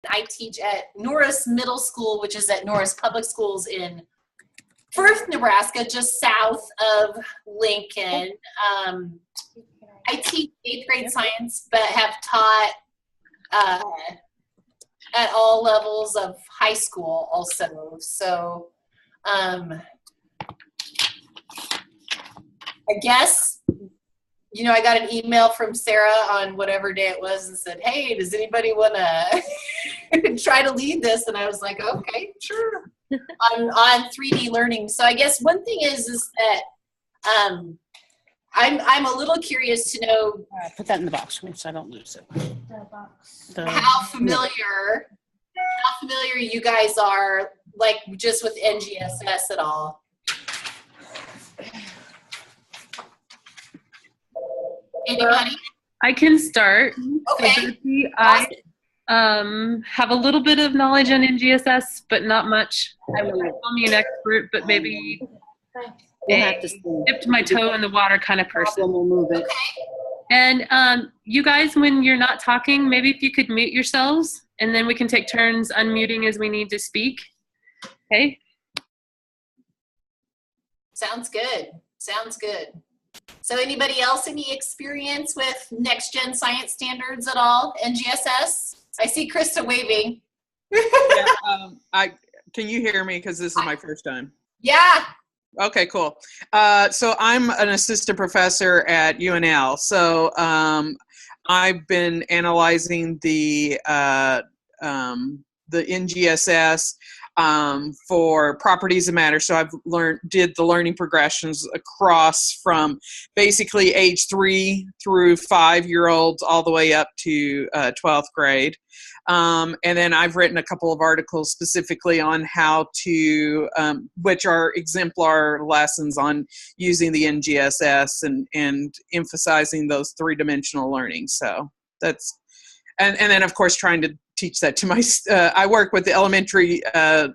I teach at Norris Middle School, which is at Norris Public Schools in Firth, Nebraska, just south of Lincoln. I teach 8th grade science, but have taught at all levels of high school also. So I guess, you know, I got an email from Sarah on whatever day it was and said, hey, does anybody want to try to lead this? And I was like, okay, sure. on 3D learning. So I guess one thing is that I'm a little curious to know. Put that in the box so I don't lose it. The box. How familiar you guys are, like, just with NGSS at all. Anybody? I can start. Okay. So Betsy, I have a little bit of knowledge on NGSS, but not much. I wouldn't call me an expert, but maybe We'll have to see. dipped my toe in the water kind of person. We'll move it. And you guys, when you're not talking, maybe if you could mute yourselves, and then we can take turns unmuting as we need to speak. Okay? Sounds good. Sounds good. So anybody else, any experience with next gen science standards at all? NGSS? I see Krista waving. Yeah, can you hear me? Because this is my first time. Yeah. Okay, cool. So I'm an assistant professor at UNL. So I've been analyzing the NGSS for properties of matter. So I've did the learning progressions across from basically age 3 through 5-year-olds all the way up to 12th grade. And then I've written a couple of articles specifically on how to, which are exemplar lessons on using the NGSS and emphasizing those 3-dimensional learning. So that's, and then of course trying to teach that to my, I work with the elementary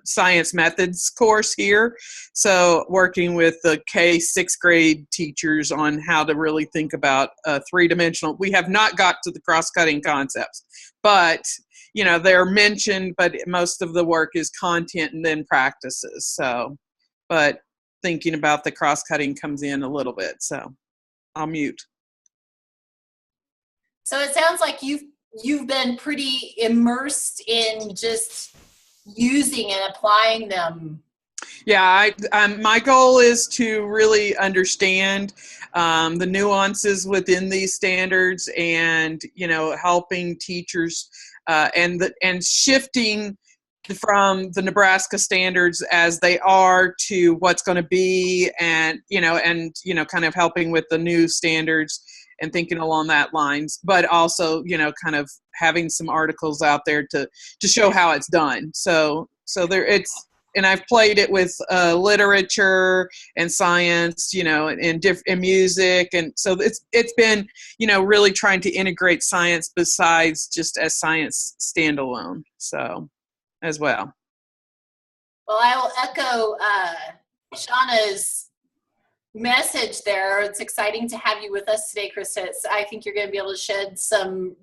science methods course here. So working with the K-6th grade teachers on how to really think about 3-dimensional. We have not got to the cross-cutting concepts, but you know, they're mentioned, but most of the work is content and then practices. So, but thinking about the cross-cutting comes in a little bit. So I'll mute. So it sounds like you've been pretty immersed in just using and applying them. Yeah, my goal is to really understand the nuances within these standards, and you know, helping teachers and shifting from the Nebraska standards as they are to what's going to be, and kind of helping with the new standards and thinking along that lines, but also, you know, kind of having some articles out there to show how it's done. So there and I've played it with literature and science, you know, and music. And so it's been, you know, really trying to integrate science besides just as science standalone. So as well. Well, I will echo Shauna's message there. It's exciting to have you with us today, Krista. I think you're going to be able to shed some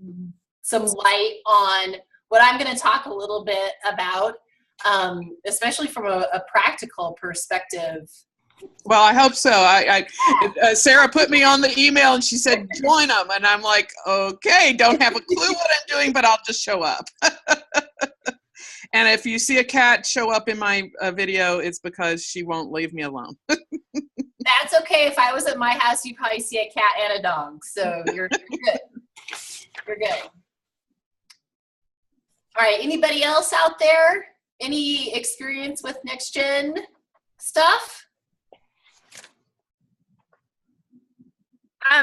light on what I'm going to talk a little bit about, especially from a practical perspective. Well, I hope so. Sarah put me on the email and she said, join them. And I'm like, okay, don't have a clue what I'm doing, but I'll just show up. And if you see a cat show up in my video, it's because she won't leave me alone. That's okay. If I was at my house, you'd probably see a cat and a dog. So you're good. You're good. All right. Anybody else out there? Any experience with next gen stuff?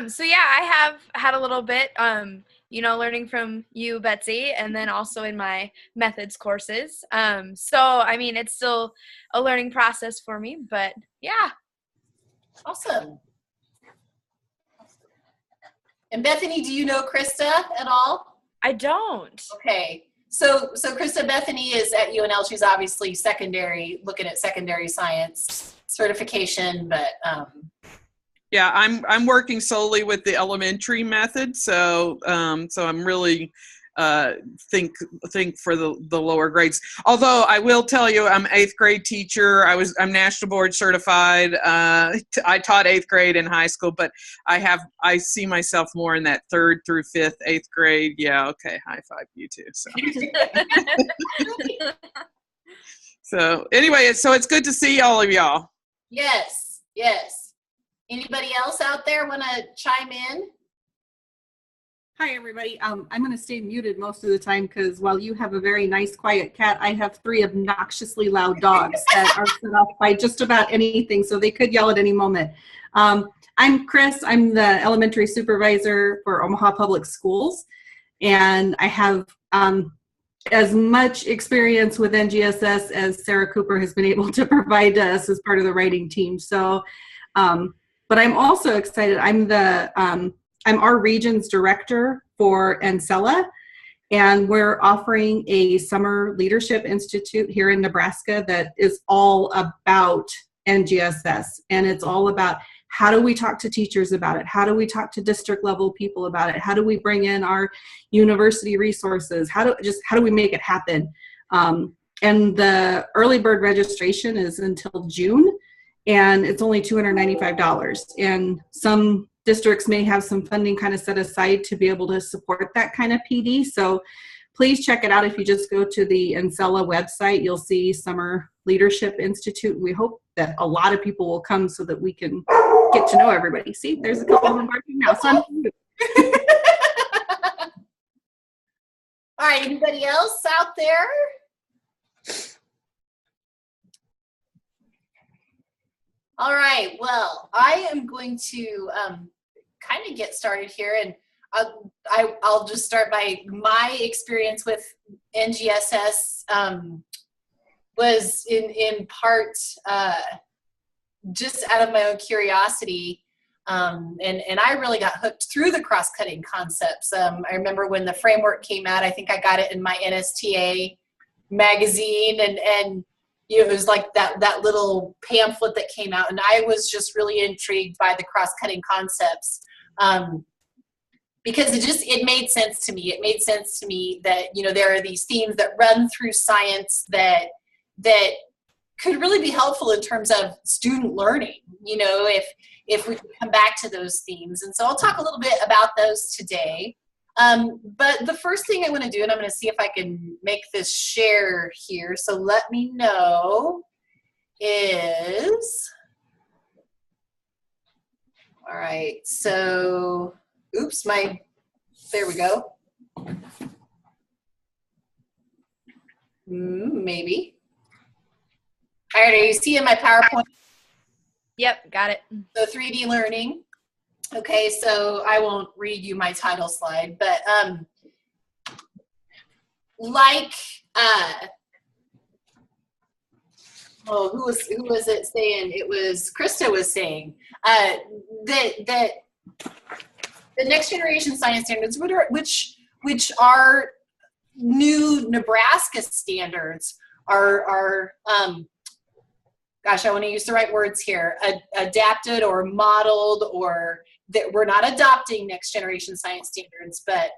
So yeah, I have had a little bit, you know, learning from you, Betsy, and then also in my methods courses. So, I mean, it's still a learning process for me, but yeah. Awesome. And Bethany, do you know Krista at all? I don't. Okay. So Krista Bethany is at UNL. She's obviously secondary, looking at secondary science certification, but yeah, I'm working solely with the elementary method. So I'm really think for the lower grades. Although I will tell you, I'm 8th grade teacher. I'm national board certified. I taught 8th grade in high school, but I see myself more in that 3rd through 5th, 8th grade. Yeah, okay, high five you too. So. So anyway, so it's good to see all of y'all. Yes, yes. Anybody else out there want to chime in? Hi, everybody. I'm going to stay muted most of the time because while you have a very nice, quiet cat, I have 3 obnoxiously loud dogs that are set off by just about anything, so they could yell at any moment. I'm Chris. I'm the elementary supervisor for Omaha Public Schools, and I have as much experience with NGSS as Sarah Cooper has been able to provide to us as part of the writing team. So, but I'm also excited. I'm our region's director for Ancela, and we're offering a summer leadership institute here in Nebraska that is all about NGSS, and it's all about how do we talk to teachers about it? How do we talk to district level people about it? How do we bring in our university resources? How do we make it happen? And the early bird registration is until June, and it's only $295, and some districts may have some funding kind of set aside to be able to support that kind of PD. So please check it out. If you just go to the Ancela website, you'll see Summer Leadership Institute. We hope that a lot of people will come so that we can get to know everybody. See, there's a couple of them barking now. So All right, anybody else out there? All right, well, I am going to kind of get started here, and I'll just start by my experience with NGSS was in part just out of my own curiosity, and I really got hooked through the cross-cutting concepts. I remember when the framework came out, I think I got it in my NSTA magazine, and you know, it was like that little pamphlet that came out, and I was just really intrigued by the cross-cutting concepts. Because it made sense to me. It made sense to me that, you know, there are these themes that run through science that could really be helpful in terms of student learning, you know, if we could come back to those themes. And so I'll talk a little bit about those today. But the first thing I want to do, and I'm going to see if I can make this share here, so let me know, is, all right, so, oops, there we go. Maybe. All right, are you seeing my PowerPoint? Yep, got it. So 3D learning. Okay, so I won't read you my title slide, but like, who was it saying? It was Krista was saying that the next generation science standards, which are new Nebraska standards, are gosh, I want to use the right words here, adapted or modeled, or that we're not adopting next generation science standards, but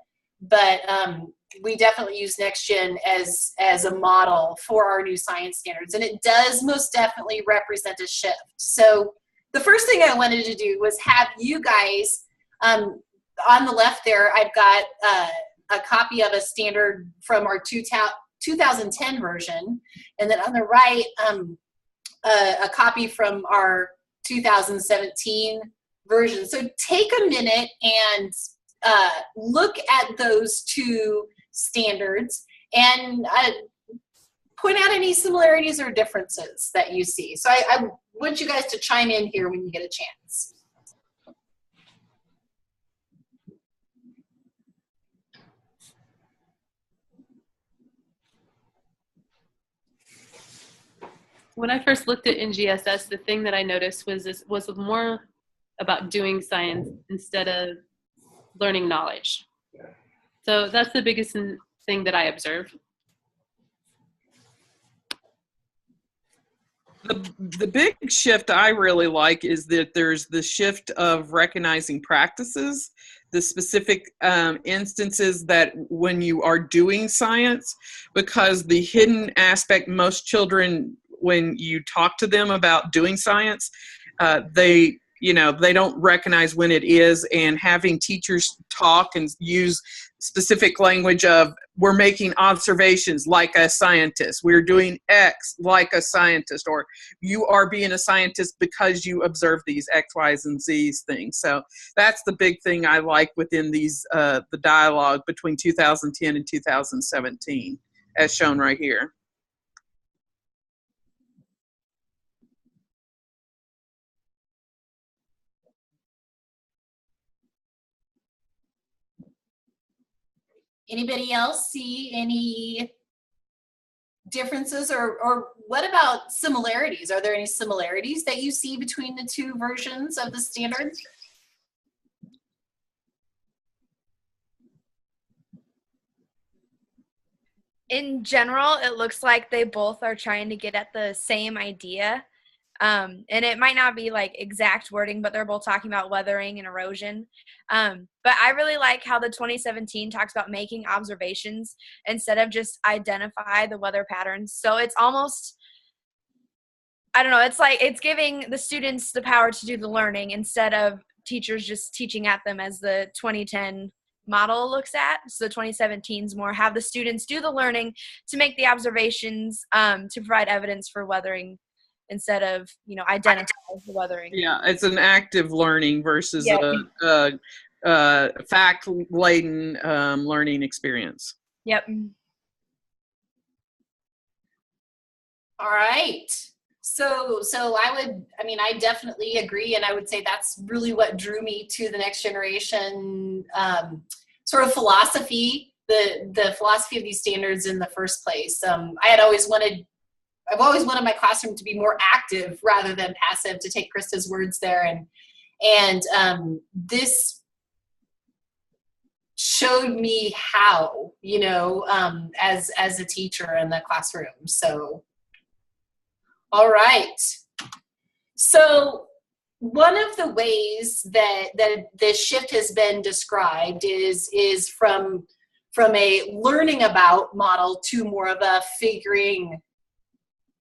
we definitely use NextGen as a model for our new science standards, and it does most definitely represent a shift. So the first thing I wanted to do was have you guys, on the left there, I've got a copy of a standard from our 2010 version, and then on the right, a copy from our 2017 version. So take a minute and look at those two standards and point out any similarities or differences that you see. So I want you guys to chime in here when you get a chance. When I first looked at NGSS, the thing that I noticed was more about doing science instead of learning knowledge. So that's the biggest thing that I observed. The big shift I really like is that there's the shift of recognizing practices the specific instances that when you are doing science, because the hidden aspect, most children, when you talk to them about doing science, they don't recognize when it is, and having teachers talk and use specific language of, we're making observations like a scientist, we're doing X like a scientist, or you are being a scientist because you observe these X, Y's, and Z's things. So that's the big thing I like within these, the dialogue between 2010 and 2017, as shown right here. Anybody else see any differences, or what about similarities? Are there any similarities that you see between the two versions of the standards? In general, it looks like they both are trying to get at the same idea. And it might not be like exact wording, but they're both talking about weathering and erosion. But I really like how the 2017 talks about making observations instead of just identify the weather patterns. So it's almost, I don't know, it's like it's giving the students the power to do the learning instead of teachers just teaching at them, as the 2010 model looks at. So the 2017 is more have the students do the learning to make the observations, to provide evidence for weathering, instead of, identify the weathering. Yeah, it's an active learning versus Yeah. a fact-laden learning experience. Yep. All right. So I definitely agree, and I would say that's really what drew me to the Next Generation sort of philosophy, the philosophy of these standards in the first place. I've always wanted my classroom to be more active rather than passive, to take Krista's words there, and this showed me how, as a teacher in the classroom. So, all right. So one of the ways that this shift has been described is from a learning about model to more of a figuring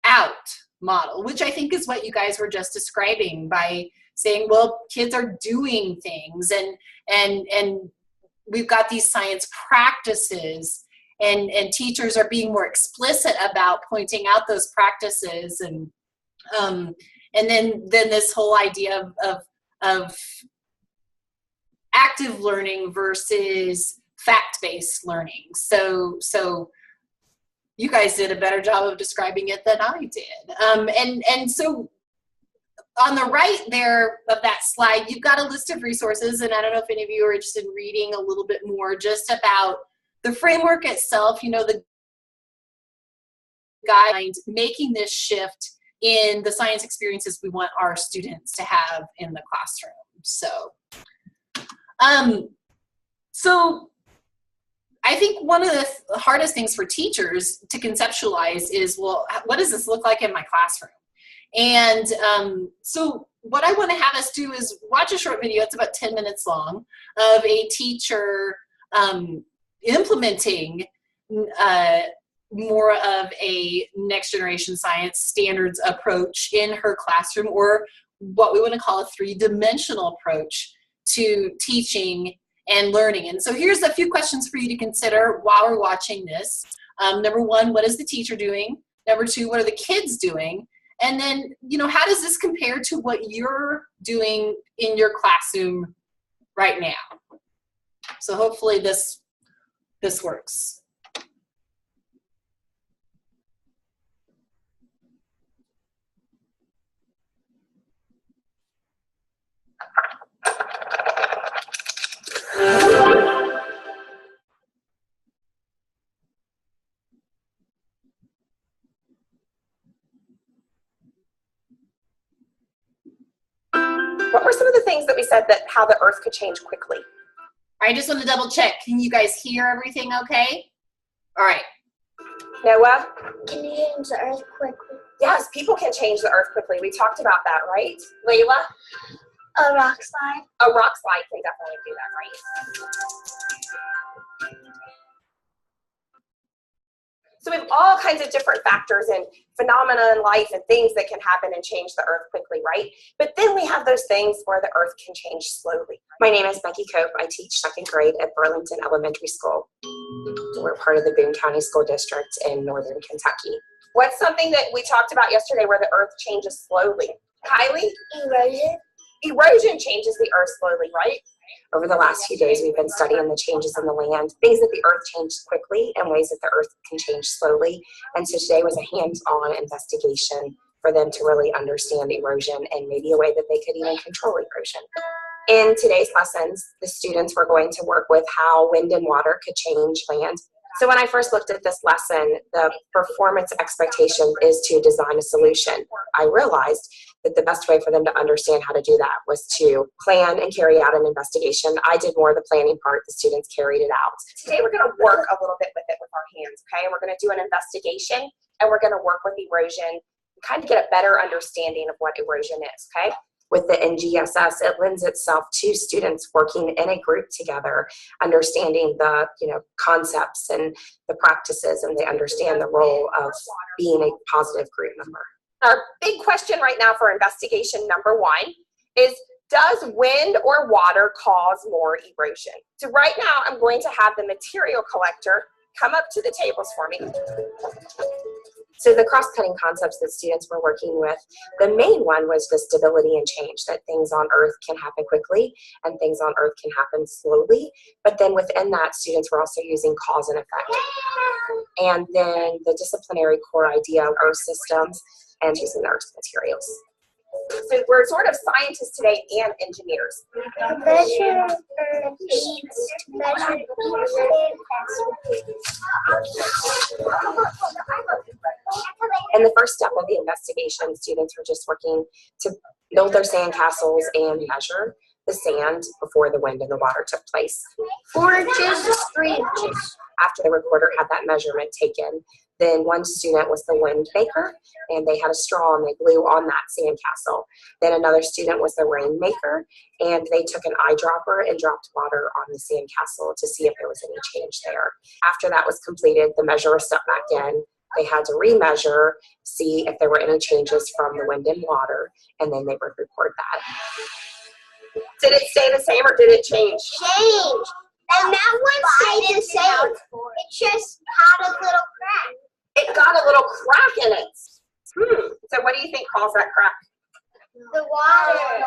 out model, which I think is what you guys were just describing by saying, well, kids are doing things, and we've got these science practices, and teachers are being more explicit about pointing out those practices, and then this whole idea of active learning versus fact-based learning. So you guys did a better job of describing it than I did. And so on the right there of that slide, you've got a list of resources, and I don't know if any of you are interested in reading a little bit more just about the framework itself, the guidelines, making this shift in the science experiences we want our students to have in the classroom. So I think one of the hardest things for teachers to conceptualize is, well, what does this look like in my classroom? And so what I want to have us do is watch a short video, it's about 10 minutes long, of a teacher implementing more of a Next Generation Science standards approach in her classroom, or what we want to call a three-dimensional approach to teaching and learning. And so here's a few questions for you to consider while we're watching this. Number one, what is the teacher doing? Number two, what are the kids doing? And then, how does this compare to what you're doing in your classroom right now? So hopefully this works. What were some of the things that we said that how the earth could change quickly? I just want to double check. Can you guys hear everything okay? All right. Noah? Can you change the earth quickly? Yes, people can change the earth quickly. We talked about that, right? Layla? A rock slide. A rock slide can definitely do that, right? So we have all kinds of different factors and phenomena in life and things that can happen and change the earth quickly, right? But then we have those things where the earth can change slowly. My name is Becky Cope. I teach second grade at Burlington Elementary School. We're part of the Boone County School District in northern Kentucky. What's something that we talked about yesterday where the earth changes slowly? Kylie? Erosion. Erosion changes the earth slowly, right? Over the last few days, we've been studying the changes in the land, things that the earth changed quickly and ways that the earth can change slowly. And so today was a hands-on investigation for them to really understand erosion and maybe a way that they could even control erosion. In today's lessons, the students were going to work with how wind and water could change land. So when I first looked at this lesson, the performance expectation is to design a solution. I realized that the best way for them to understand how to do that was to plan and carry out an investigation. I did more of the planning part, the students carried it out. Today we're gonna work a little bit with it with our hands, okay? We're gonna do an investigation and we're gonna work with erosion, kind of get a better understanding of what erosion is, okay? With the NGSS, it lends itself to students working in a group together, understanding the concepts and the practices, and they understand the role of being a positive group member. Our big question right now for investigation number 1 is, does wind or water cause more erosion? So right now I'm going to have the material collector come up to the tables for me. So the cross-cutting concepts that students were working with, the main one was the stability and change, that things on earth can happen quickly and things on earth can happen slowly. But then within that, students were also using cause and effect. And then the disciplinary core idea of earth systems and using the earth's materials. So we're sort of scientists today and engineers. Measure needs to measure And the first step of the investigation, students were just working to build their sandcastles and measure the sand before the wind and the water took place. 4 inches, 3 inches. After the recorder had that measurement taken, then one student was the wind maker, and they had a straw and they blew on that sandcastle. Then another student was the rain maker, and they took an eyedropper and dropped water on the sandcastle to see if there was any change there. After that was completed, the measurer stepped back in. They had to remeasure, see if there were any changes from the wind and water, and then they would record that. Did it stay the same or did it change? Change. And that one stayed the same. It just had a little crack. It got a little crack in it. So what do you think caused that crack? The water.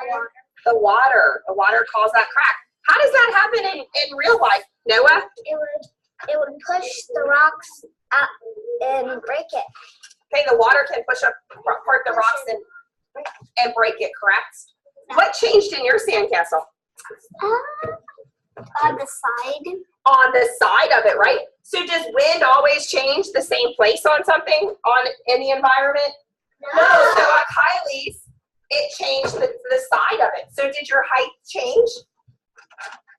The water. The water caused that crack. How does that happen in real life, Noah? It would push the rocks up and break it. Okay, the water can push up part the rocks and break it, correct? What changed in your sandcastle? On the side. On the side of it, right? So does wind always change the same place on something in the environment? No. So on Kylie's, it changed the side of it. So did your height change?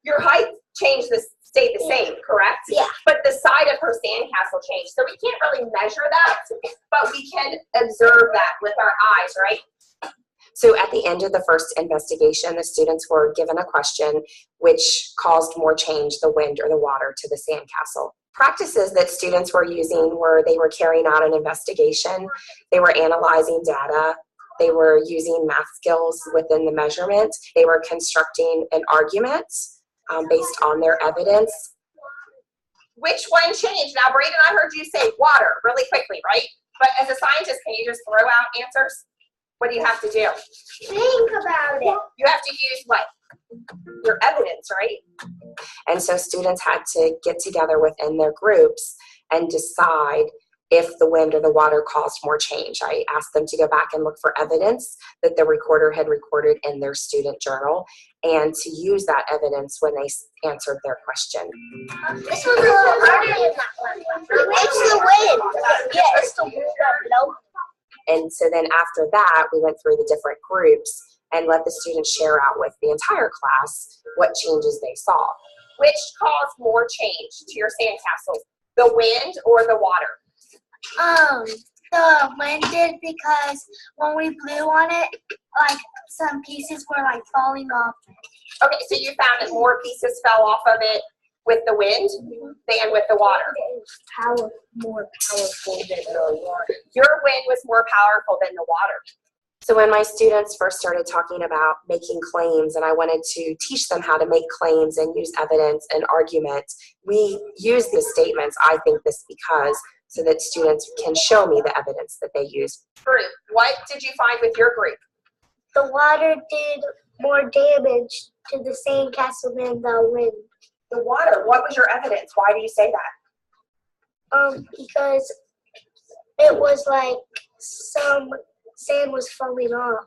Your height stayed the same, correct? Yeah. But the side of her sandcastle changed. So we can't really measure that, but we can observe that with our eyes, right? So at the end of the first investigation, the students were given a question which caused more change, the wind or the water, to the sandcastle. Practices that students were using were they were carrying out an investigation, they were analyzing data, they were using math skills within the measurement, they were constructing an argument based on their evidence. Which one changed? Now, Braden, I heard you say water really quickly, right? But as a scientist, can you just throw out answers? What do you have to do? Think about it. You have to use what? Your evidence, right? And so students had to get together within their groups and decide if the wind or the water caused more change. I asked them to go back and look for evidence that the recorder had recorded in their student journal and to use that evidence when they answered their question. This one's a little harder than that one. It's the wind. Yeah, it's the wind that blows. And so then after that, we went through the different groups and let the students share out with the entire class what changes they saw. Which caused more change to your sandcastle, the wind or the water? the wind did because when we blew on it, like some pieces were like falling off. Okay, so you found that more pieces fell off of it with the wind than with the water. More powerful than the water. Your wind was more powerful than the water. So when my students first started talking about making claims and I wanted to teach them how to make claims and use evidence and argument, we use the statements, I think this because, so that students can show me the evidence that they use. Group, what did you find with your group? The water did more damage to the sandcastle than the wind. The water, what was your evidence? Why do you say that? Because it was like some sand was falling off.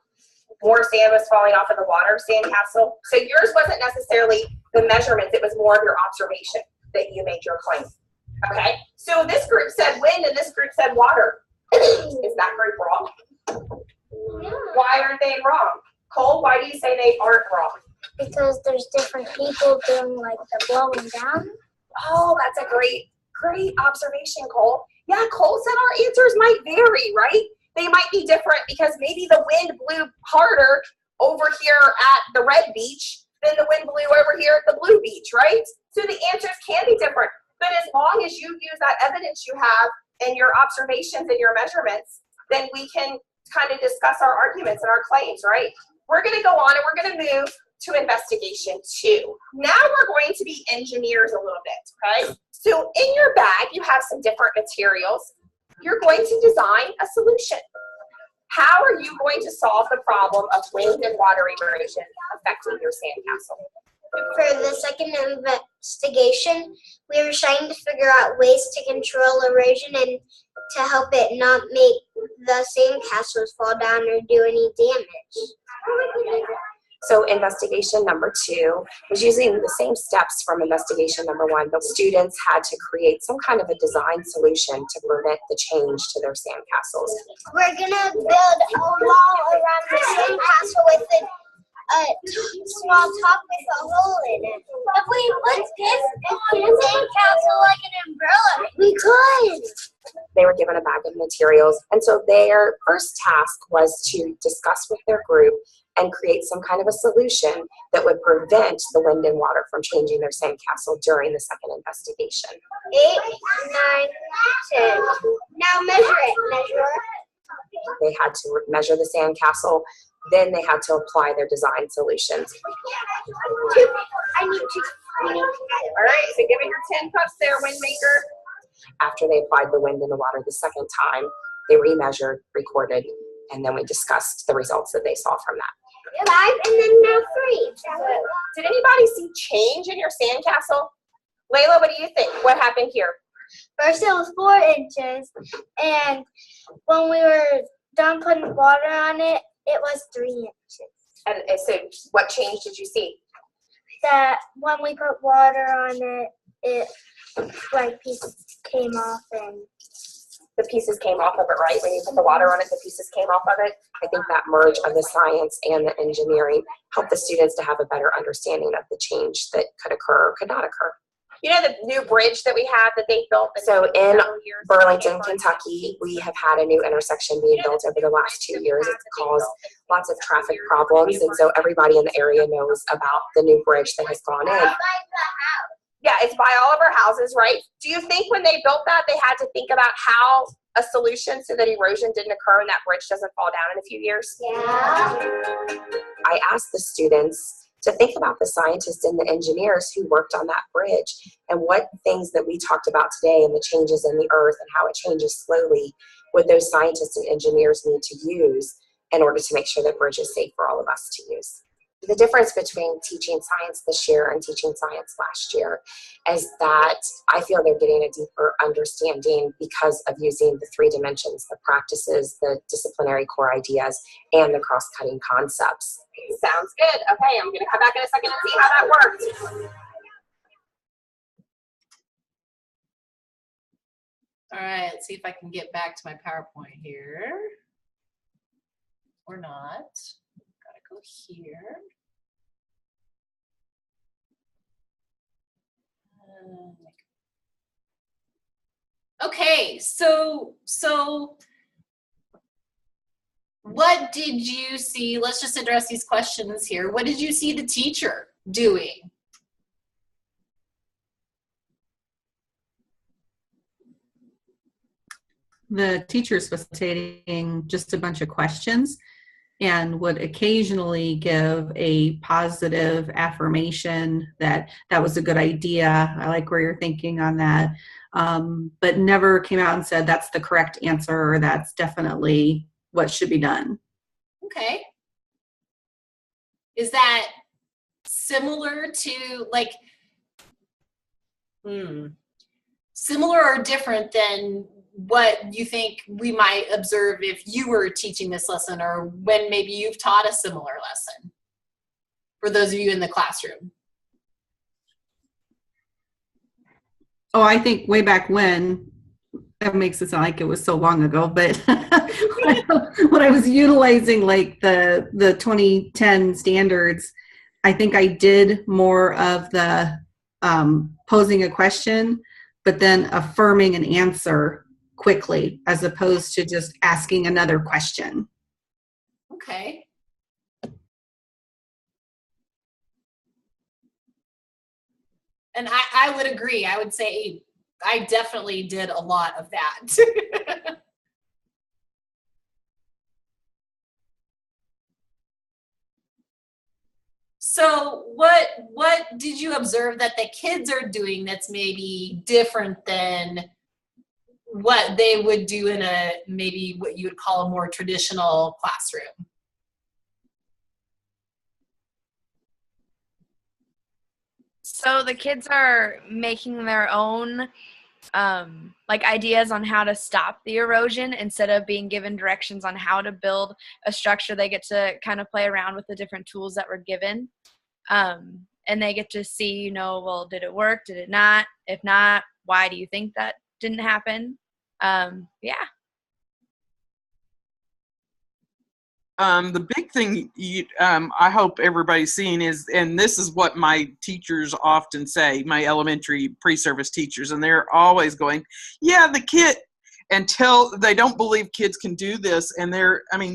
More sand was falling off of the water sandcastle. So yours wasn't necessarily the measurements, it was more of your observation that you made your claim. Okay, so this group said wind and this group said water. Is that group wrong? Yeah. Why aren't they wrong? Cole, why do you say they aren't wrong? Because there's different people doing like the blowing down. Oh, that's a great observation, Cole. Yeah, Cole said our answers might vary, right? They might be different because maybe the wind blew harder over here at the red beach than the wind blew over here at the blue beach, right? So the answers can be different. But as long as you use that evidence you have and your observations and your measurements, then we can kind of discuss our arguments and our claims, right? We're going to go on and we're going to move to investigation 2. Now we're going to be engineers a little bit, okay? So in your bag, you have some different materials. You're going to design a solution. How are you going to solve the problem of wind and water erosion affecting your sandcastle? For the second investigation, we were trying to figure out ways to control erosion and to help it not make the sandcastles fall down or do any damage. So investigation number 2 was using the same steps from investigation number 1, but students had to create some kind of a design solution to prevent the change to their sandcastles. We're gonna build a wall around the sandcastle with a small top with a hole in it. If we put this on the sandcastle like an umbrella, we could. They were given a bag of materials, and so their first task was to discuss with their group and create some kind of a solution that would prevent the wind and water from changing their sandcastle during the second investigation. 8, 9, 10. Now measure it. Measure it. They had to measure the sandcastle, then they had to apply their design solutions. I need to. All right, so give it your 10 puffs there, Windmaker. After they applied the wind and the water the second time, they remeasured, recorded, and then we discussed the results that they saw from that. 5 and then now 3. Did anybody see change in your sandcastle? Layla, what do you think? What happened here? First it was 4 inches, and when we were done putting water on it, it was 3 inches. And so what change did you see? That when we put water on it like pieces came off and The pieces came off of it, right? When you put the water on it, the pieces came off of it. I think that merge of the science and the engineering helped the students to have a better understanding of the change that could occur or could not occur. You know the new bridge that we have that they built? So in Burlington, Kentucky, we have had a new intersection being built over the last 2 years. It's caused lots of traffic problems, and so everybody in the area knows about the new bridge that has gone in. Yeah, it's by all of our houses, right? Do you think when they built that, they had to think about how a solution so that erosion didn't occur and that bridge doesn't fall down in a few years? yeah. I asked the students to think about the scientists and the engineers who worked on that bridge and what things that we talked about today and the changes in the earth and how it changes slowly would those scientists and engineers need to use in order to make sure that bridge is safe for all of us to use. The difference between teaching science this year and teaching science last year is that I feel they're getting a deeper understanding because of using the 3 dimensions, the practices, the disciplinary core ideas, and the cross-cutting concepts. Sounds good. Okay, I'm going to come back in a second and see how that worked. All right, let's see if I can get back to my PowerPoint here. Or not. Gotta go here. Okay, so what did you see? Let's just address these questions here. What did you see the teacher doing? The teacher's facilitating just a bunch of questions and would occasionally give a positive affirmation that that was a good idea. I like where you're thinking on that. But never came out and said that's the correct answer or that's definitely what should be done. Okay. Is that similar to like, similar or different than what you think we might observe if you were teaching this lesson, or when maybe you've taught a similar lesson for those of you in the classroom? Oh, I think way back when, that makes it sound like it was so long ago, but when I was utilizing like the 2010 standards, I think I did more of the posing a question, but then affirming an answer quickly, as opposed to just asking another question. Okay. And I would agree. I would say I definitely did a lot of that. So what did you observe that the kids are doing that's maybe different than what they would do in a, maybe what you would call a more traditional classroom? So the kids are making their own like ideas on how to stop the erosion instead of being given directions on how to build a structure. They get to kind of play around with the different tools that were given. And they get to see, you know, well, did it work? Did it not? If not, why do you think that didn't happen? Yeah. The big thing I hope everybody's seeing is, and this is what my teachers often say, my elementary pre-service teachers, and they're always going, yeah, the kid, until they don't believe kids can do this. And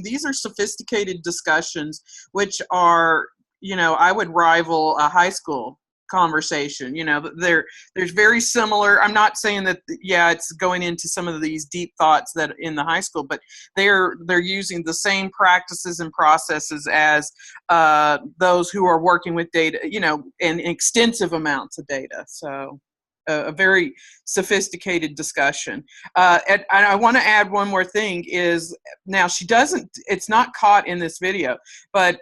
these are sophisticated discussions, which are, you know, I would rival a high school conversation. You know, there's very similar. I'm not saying that, yeah, it's going into some of these deep thoughts that in the high school, but they're using the same practices and processes as those who are working with data, you know, and extensive amounts of data. So a very sophisticated discussion. And I want to add one more thing is, now it's not caught in this video, but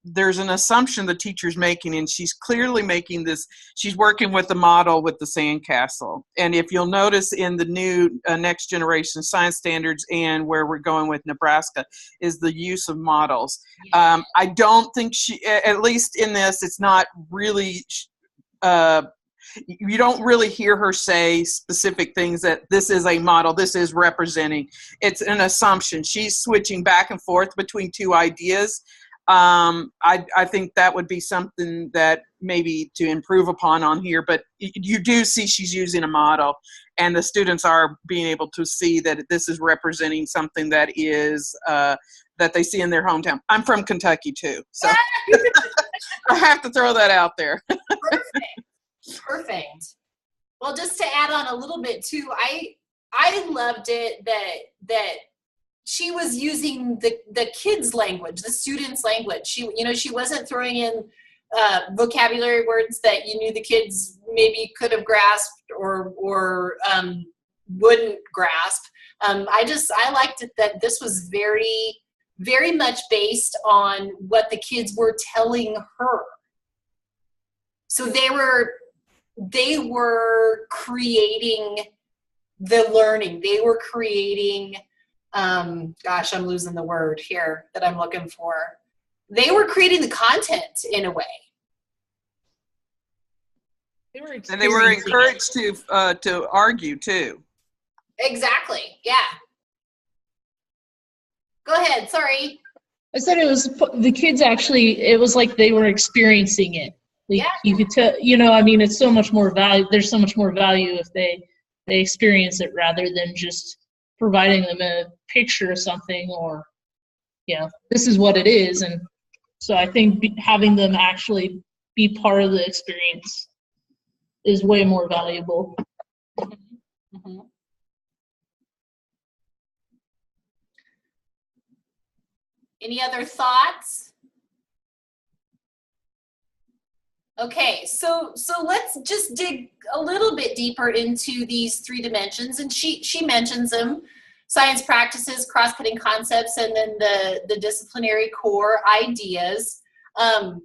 there's an assumption the teacher's making, and she's clearly making this, she's working with the model with the sandcastle. And if you'll notice in the new next generation science standards and where we're going with Nebraska is the use of models. I don't think at least in this, it's not really, you don't really hear her say specific things that this is a model, this is representing. It's an assumption. She's switching back and forth between two ideas. I think that would be something that maybe to improve upon on here, but you do see she's using a model, and the students are being able to see that this is representing something that is that they see in their hometown. I'm from Kentucky too, so I have to throw that out there. Perfect. Well, just to add on a little bit too, I loved it that she was using the kids' language, the students' language. She wasn't throwing in vocabulary words that you knew the kids maybe could have grasped or wouldn't grasp. I liked it that this was very, very much based on what the kids were telling her. So they were creating the learning. They were creating, gosh, I'm losing the word here that I'm looking for. They were creating the content in a way. And they were encouraged to argue too. Exactly. Yeah. Go ahead. Sorry. I said it was the kids actually, it was like they were experiencing it. Like, yeah. You could tell, it's so much more value. There's so much more value if they experience it rather than just providing them a picture of something or this is what it is. And so I think having them actually be part of the experience is way more valuable. Mm-hmm. Any other thoughts? Okay, so let's just dig a little bit deeper into these 3 dimensions, and she mentions them: science practices, cross-cutting concepts, and then the disciplinary core ideas. I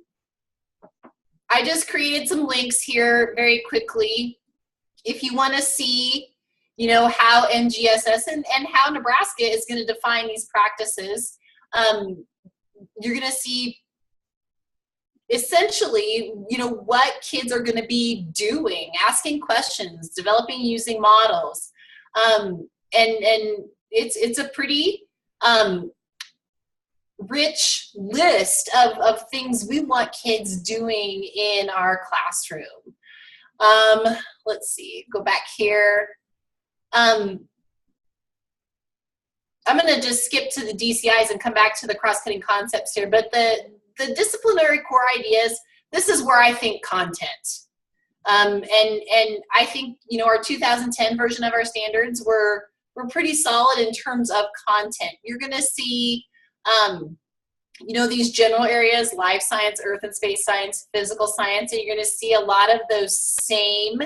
just created some links here very quickly. If you want to see, you know, how NGSS and how Nebraska is going to define these practices, you're going to see essentially, you know, what kids are going to be doing, asking questions, developing using models. And it's a pretty rich list of things we want kids doing in our classroom. Let's see, go back here. I'm going to just skip to the DCIs and come back to the cross-cutting concepts here, but the disciplinary core ideas, this is where I think content. And I think, you know, our 2010 version of our standards were pretty solid in terms of content. You're going to see, you know, these general areas: life science, earth and space science, physical science, and you're going to see a lot of those same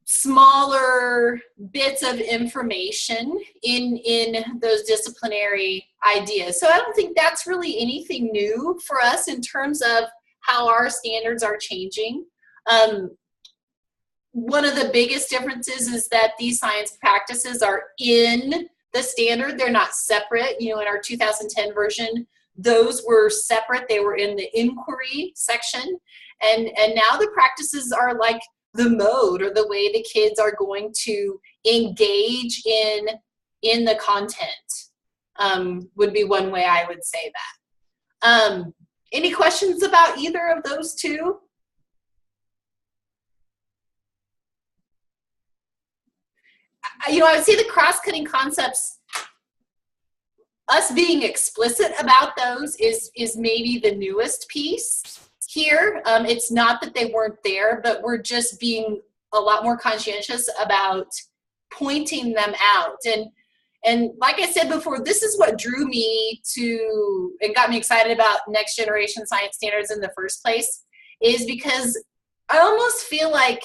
smaller bits of information in those disciplinary ideas. So I don't think that's really anything new for us in terms of how our standards are changing. One of the biggest differences is that these science practices are in the standard. They're not separate. You know, in our 2010 version, those were separate. They were in the inquiry section. And now the practices are like the mode or the way the kids are going to engage in the content, would be one way I would say that. Any questions about either of those two? You know, I would say the cross-cutting concepts, us being explicit about those is maybe the newest piece here. It's not that they weren't there, but we're just being a lot more conscientious about pointing them out. And like I said before, this is what drew me to and got me excited about next generation science standards in the first place, is because I almost feel like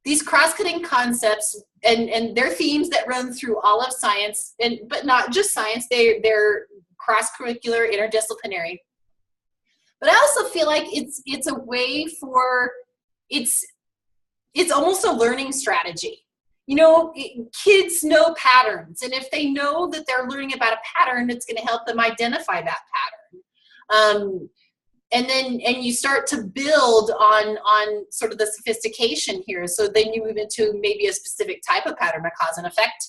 these cross-cutting concepts and they're themes that run through all of science, but not just science, they're cross-curricular, interdisciplinary. But I also feel like it's a way for, it's almost a learning strategy. You know, kids know patterns, and if they know that they're learning about a pattern, it's going to help them identify that pattern. And you start to build on sort of the sophistication here. So then you move into maybe a specific type of pattern, a cause and effect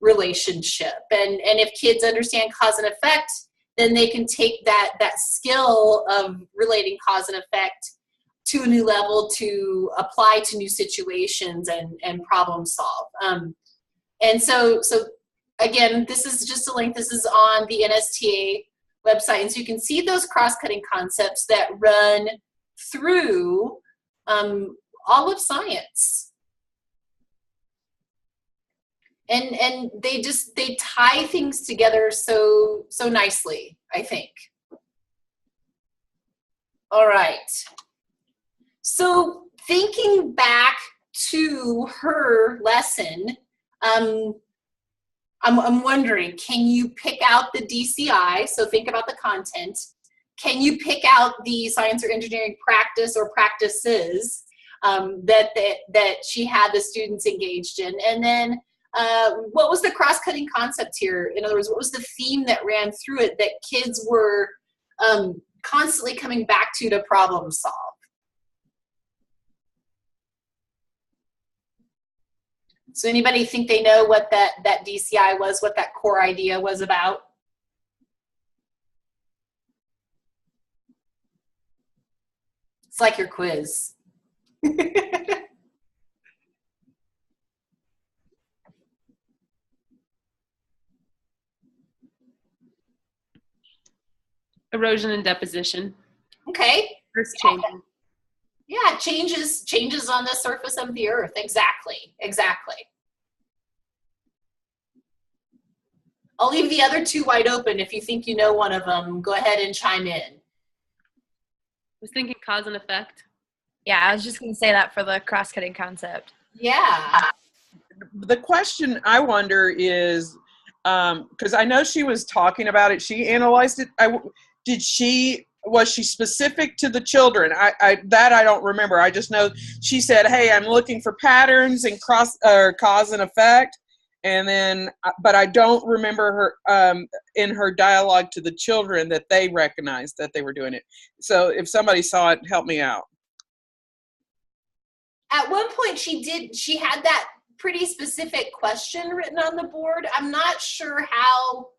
relationship. And if kids understand cause and effect, then they can take that skill of relating cause and effect to a new level to apply to new situations and problem solve. And so again, this is just a link. This is on the NSTA website. And so you can see those cross-cutting concepts that run through all of science. And they tie things together so nicely, I think. All right. So thinking back to her lesson, I'm wondering, can you pick out the DCI? So think about the content. Can you pick out the science or engineering practice or practices that she had the students engaged in? And then what was the cross-cutting concept here? In other words, what was the theme that ran through it that kids were constantly coming back to problem solve? So anybody think they know what that DCI was, what that core idea was about? It's like your quiz. Erosion and deposition. Okay. Earth changing. Yeah, changes on the surface of the earth. Exactly. I'll leave the other two wide open. If you think you know one of them, go ahead and chime in. I was thinking cause and effect. Yeah, I was just going to say that for the cross-cutting concept. Yeah. The question I wonder is, because I know she was talking about it, she analyzed it. Was she specific to the children? I don't remember. I just know she said, "Hey, I'm looking for patterns and cause and effect," and then, but I don't remember her in her dialogue to the children that they recognized that they were doing it. So if somebody saw it, help me out. At one point, she had that pretty specific question written on the board. I'm not sure how.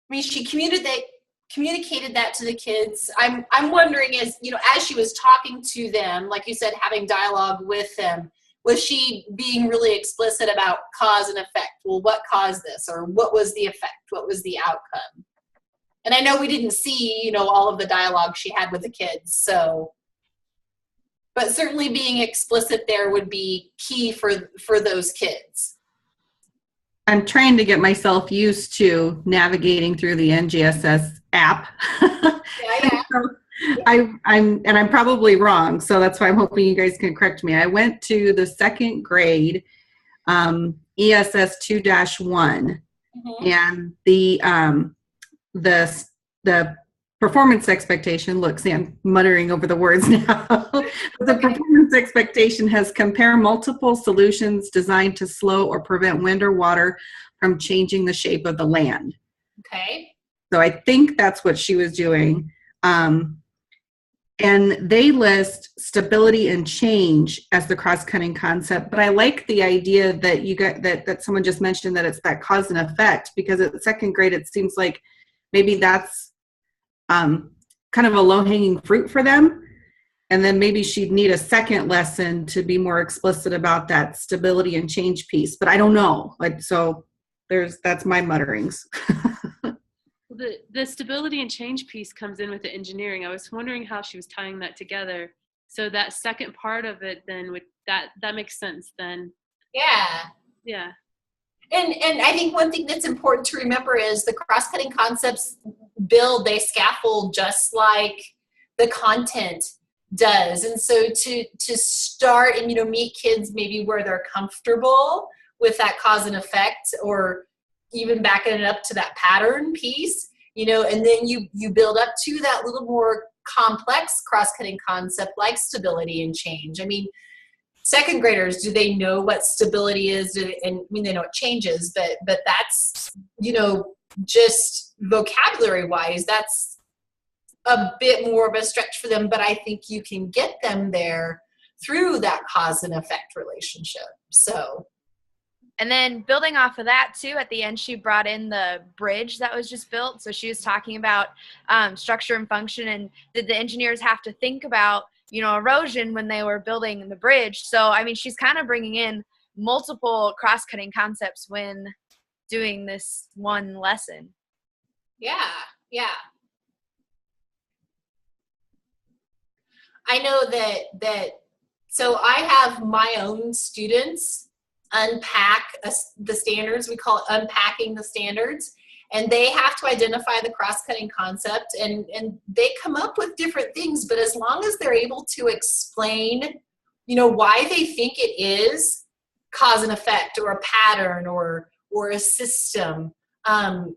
I mean, she communicated that to the kids. I'm wondering, as she was talking to them, like you said, having dialogue with them, was she being really explicit about cause and effect? Well, what caused this, or what was the effect? What was the outcome? And I know we didn't see, all of the dialogue she had with the kids, so. But certainly being explicit there would be key for those kids. I'm trying to get myself used to navigating through the NGSS app. Yeah. So I'm probably wrong, so that's why I'm hoping you guys can correct me. I went to the second grade ESS 2-1, and the performance expectation, look, see, I'm muttering over the words now. The performance expectation has compare multiple solutions designed to slow or prevent wind or water from changing the shape of the land. Okay. So I think that's what she was doing. And they list stability and change as the cross-cutting concept, but I like the idea that you got that someone just mentioned, that it's that cause and effect, because at second grade it seems like maybe that's kind of a low-hanging fruit for them, and then maybe she'd need a second lesson to be more explicit about that stability and change piece, but I don't know. So that's my mutterings. The stability and change piece comes in with the engineering. I was wondering how she was tying that together. So that second part of it, then that makes sense then. Yeah. And I think one thing that's important to remember is the cross-cutting concepts they scaffold just like the content does. And so to start and, meet kids maybe where they're comfortable with that cause and effect, or even backing it up to that pattern piece, and then you build up to that little more complex cross-cutting concept like stability and change. I mean, second graders, do they know what stability is? They know it changes, but that's, just vocabulary wise, that's a bit more of a stretch for them, but I think you can get them there through that cause and effect relationship. So. And then building off of that too, at the end, she brought in the bridge that was just built. So she was talking about structure and function, and did the engineers have to think about, erosion when they were building the bridge. So, I mean, she's kind of bringing in multiple cross-cutting concepts when doing this one lesson. Yeah. I know that so I have my own students unpack the standards. We call it unpacking the standards. And they have to identify the cross-cutting concept, and they come up with different things, but as long as they're able to explain, why they think it is cause and effect, or a pattern, or a system, I'm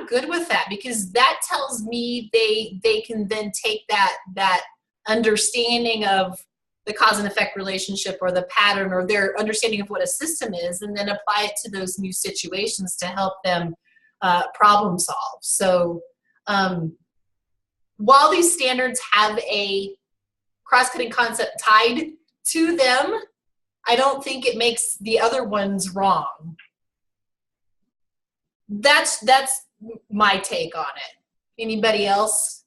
good with that, because that tells me they can then take that understanding of the cause and effect relationship, or the pattern, or their understanding of what a system is, and then apply it to those new situations to help them problem solve. So while these standards have a cross-cutting concept tied to them, I don't think it makes the other ones wrong. That's my take on it. Anybody else?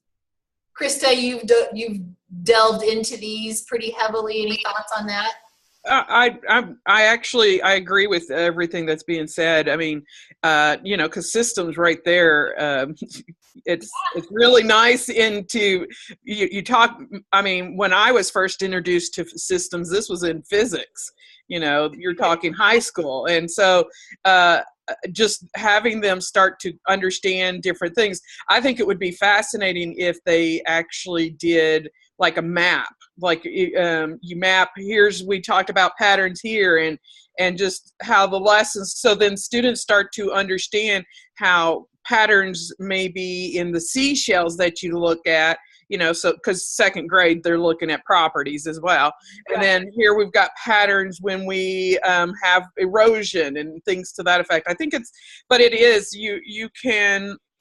Krista, you've delved into these pretty heavily. Any thoughts on that? I agree with everything that's being said. I mean, because systems right there, it's really nice into you talk. I mean, when I was first introduced to systems, this was in physics. You're talking high school, and so just having them start to understand different things. I think it would be fascinating if they actually did like a map, like you map, we talked about patterns here, and just how the lessons, so then students start to understand how patterns may be in the seashells that you look at, so because second grade they're looking at properties as well. And then here we've got patterns when we have erosion and things to that effect. I think it is,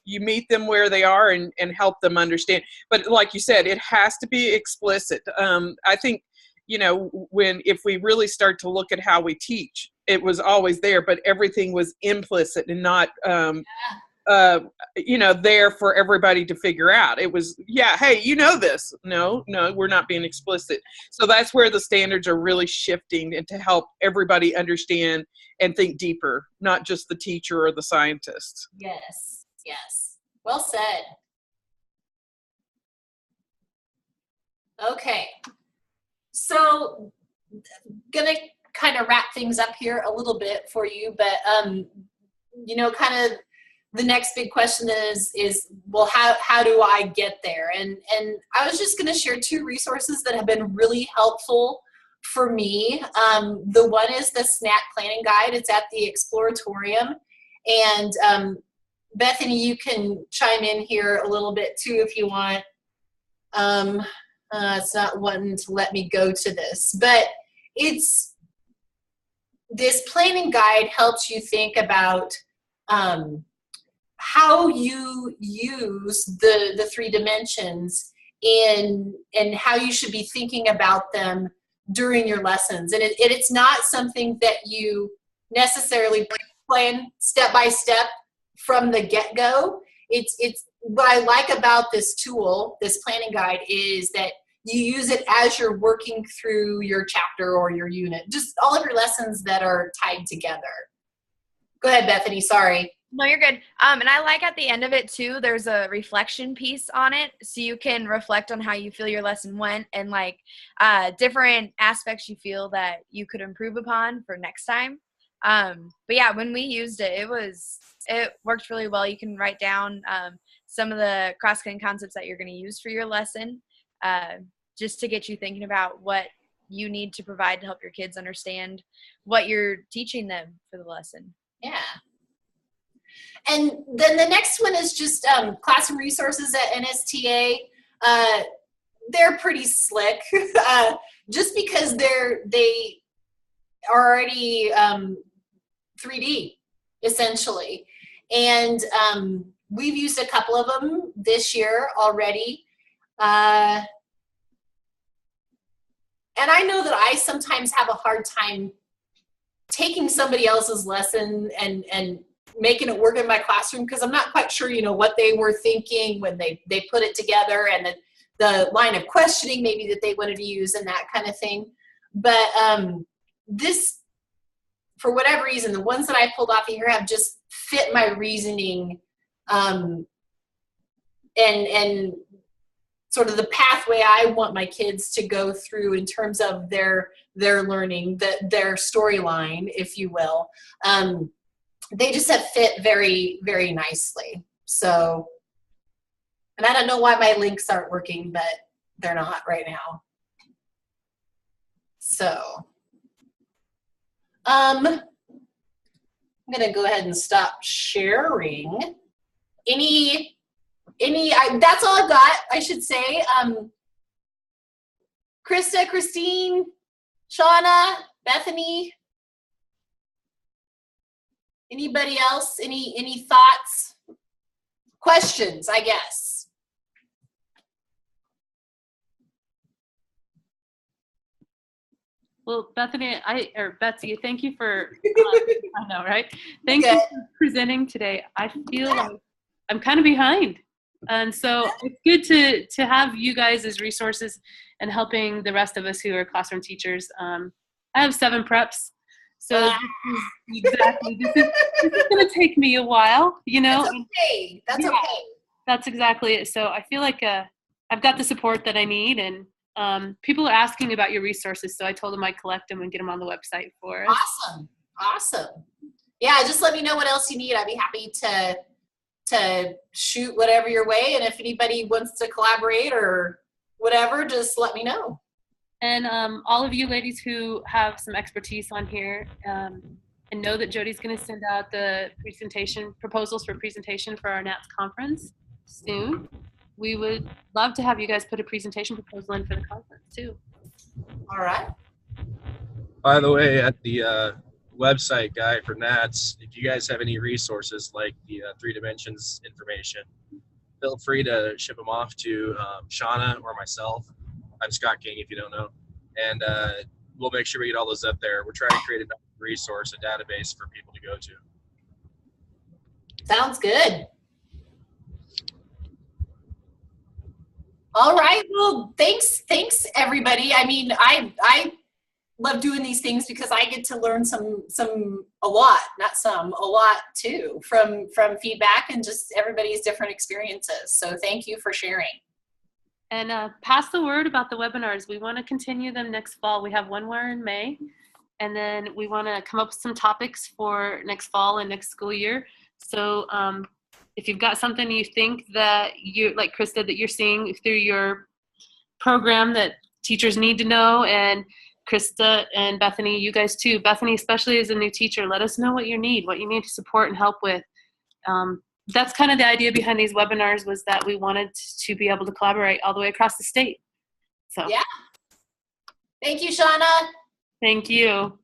you meet them where they are and help them understand. But like you said, it has to be explicit. I think, if we really start to look at how we teach, it was always there, but everything was implicit and not, there for everybody to figure out. It was, hey, this. No, we're not being explicit. So that's where the standards are really shifting, and to help everybody understand and think deeper, not just the teacher or the scientist. Yes. Well said. Okay. So, gonna kind of wrap things up here a little bit for you, but kind of the next big question is well, how do I get there? And I was just gonna share 2 resources that have been really helpful for me. The one is the SNAP Planning Guide. It's at the Exploratorium, and Bethany, you can chime in here a little bit too if you want. It's not wanting to let me go to this, but this planning guide helps you think about how you use the 3 dimensions and how you should be thinking about them during your lessons. And it's not something that you necessarily plan step by step from the get-go. It's what I like about this tool, this planning guide, is that you use it as you're working through your chapter or your unit, just all of your lessons that are tied together. Go ahead, Bethany, sorry. No, you're good. And I like at the end of it too, there's a reflection piece on it, so you can reflect on how you feel your lesson went and different aspects you feel that you could improve upon for next time. But yeah, when we used it, it worked really well. You can write down some of the cross-cutting concepts that you're going to use for your lesson, just to get you thinking about what you need to provide to help your kids understand what you're teaching them for the lesson. Yeah. And then the next one is just classroom resources at NSTA. They're pretty slick, just because they are already 3D, essentially. And we've used a couple of them this year already. And I know that I sometimes have a hard time taking somebody else's lesson and making it work in my classroom, because I'm not quite sure, what they were thinking when they put it together, and the line of questioning maybe that they wanted to use and that kind of thing. But this, for whatever reason, the ones that I pulled off of here have just fit my reasoning and sort of the pathway I want my kids to go through in terms of their learning, their storyline, if you will. They just have fit very, very nicely. So, and I don't know why my links aren't working, but they're not right now. So, I'm going to go ahead and stop sharing. That's all I've got, I should say. Krista, Christine, Shauna, Bethany, anybody else? Any thoughts? Questions, I guess. Well, Bethany, Betsy, thank you for, I know, right? Thank you for presenting today. I feel like I'm kind of behind. And so it's good to have you guys as resources and helping the rest of us who are classroom teachers I have 7 preps. So this is going to take me a while, you know. That's okay. That's Yeah. okay. That's exactly it. So I feel like I've got the support that I need, and people are asking about your resources. So I told them I'd collect them and get them on the website for us. Awesome. Yeah, just let me know what else you need. I'd be happy to shoot whatever your way. And if anybody wants to collaborate or whatever, just let me know. And all of you ladies who have some expertise on here, and know that Jody's going to send out the proposals for presentation for our NATS conference soon. We would love to have you guys put a presentation proposal in for the conference too. All right. By the way, at the website guide for NATS, if you guys have any resources like the 3 dimensions information, feel free to ship them off to Shauna or myself. I'm Scott King, if you don't know. And we'll make sure we get all those up there. We're trying to create a resource, a database for people to go to. Sounds good. All right. Well, thanks everybody. I mean, I love doing these things because I get to learn a lot too from feedback and just everybody's different experiences. So thank you for sharing. And pass the word about the webinars. We want to continue them next fall. We have one more in May, and then we want to come up with some topics for next fall and next school year. So if you've got something you think that you, like Krista, that you're seeing through your program that teachers need to know, and Krista and Bethany, you guys too. Bethany, especially as a new teacher, let us know what you need to support and help with. That's kind of the idea behind these webinars, was that we wanted to be able to collaborate all the way across the state. So yeah. Thank you, Shauna. Thank you.